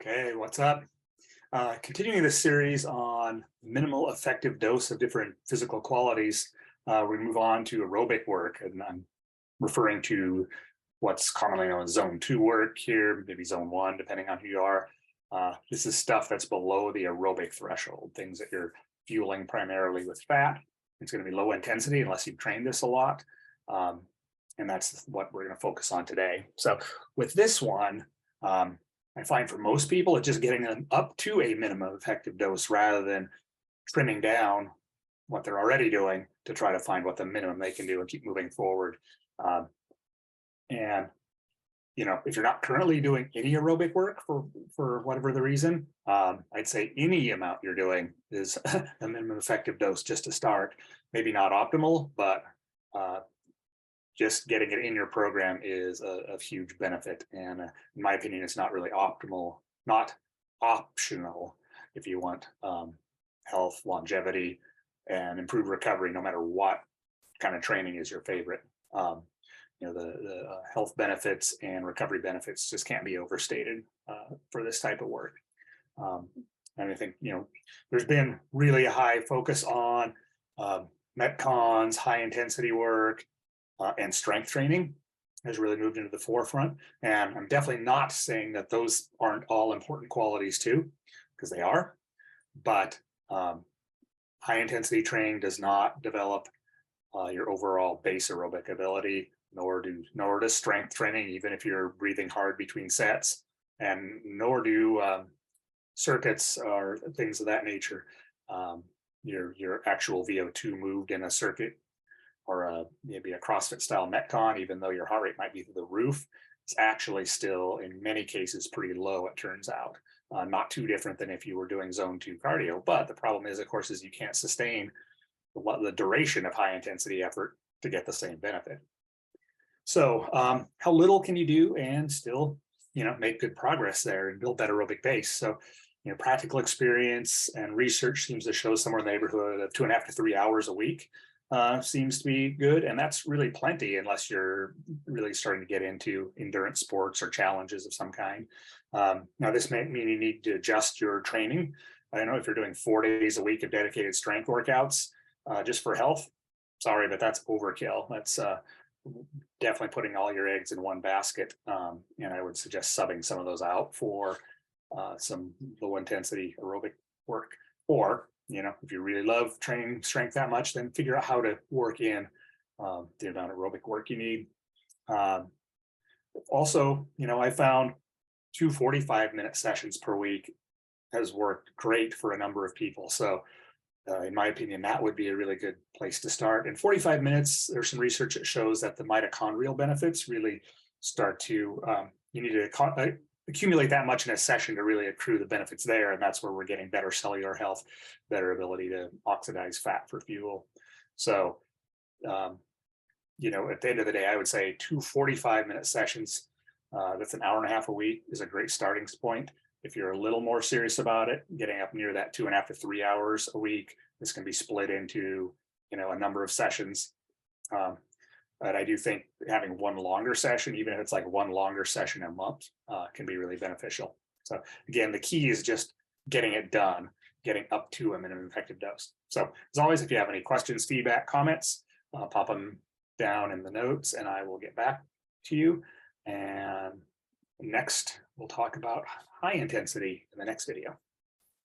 Okay, what's up? Continuing this series on minimal effective dose of different physical qualities, we move on to aerobic work, and I'm referring to what's commonly known as zone 2 work here, maybe zone 1, depending on who you are. This is stuff that's below the aerobic threshold, things that you're fueling primarily with fat. It's going to be low intensity unless you've trained this a lot. And that's what we're going to focus on today. So with this one, I find for most people, it's just getting them up to a minimum effective dose rather than trimming down what they're already doing to try to find what the minimum they can do and keep moving forward. And if you're not currently doing any aerobic work for whatever the reason, I'd say any amount you're doing is a minimum effective dose just to start. Maybe not optimal, but just getting it in your program is a huge benefit. And in my opinion, it's not really optimal, not optional if you want health, longevity, and improved recovery, no matter what kind of training is your favorite. The health benefits and recovery benefits just can't be overstated for this type of work. And I think, there's been really a high focus on metcons, high intensity work, and strength training has really moved into the forefront. And I'm definitely not saying that those aren't all important qualities too, because they are. But high intensity training does not develop your overall base aerobic ability, nor does strength training, even if you're breathing hard between sets, and nor do circuits or things of that nature. Your actual VO2 moved in a circuit or maybe a CrossFit style metcon, even though your heart rate might be through the roof, it's actually still in many cases pretty low, it turns out. Not too different than if you were doing zone 2 cardio. But the problem is, of course, is you can't sustain the duration of high intensity effort to get the same benefit. So how little can you do and still, make good progress there and build that aerobic base? So, practical experience and research seems to show somewhere in the neighborhood of 2.5 to 3 hours a week seems to be good. And that's really plenty unless you're really starting to get into endurance sports or challenges of some kind. Now, this may mean you need to adjust your training. I know if you're doing 4 days a week of dedicated strength workouts just for health, sorry, but that's overkill. That's definitely putting all your eggs in one basket. And I would suggest subbing some of those out for some low intensity aerobic work. Or, if you really love training strength that much, then figure out how to work in the amount of aerobic work you need. Also, I found 2 45-minute sessions per week has worked great for a number of people. So in my opinion, that would be a really good place to start. In 45 minutes, there's some research that shows that the mitochondrial benefits really start to, you need to accumulate that much in a session to really accrue the benefits there. And that's where we're getting better cellular health, better ability to oxidize fat for fuel. So, at the end of the day, I would say 2 45-minute sessions, that's an hour and a half a week, is a great starting point. If you're a little more serious about it, getting up near that 2.5 to 3 hours a week, this can be split into, a number of sessions. But I do think having one longer session, even if it's like one longer session a month, can be really beneficial. So again, the key is just getting it done, getting up to a minimum effective dose. So as always, if you have any questions, feedback, comments, pop them down in the notes and I will get back to you. And next, we'll talk about high intensity in the next video.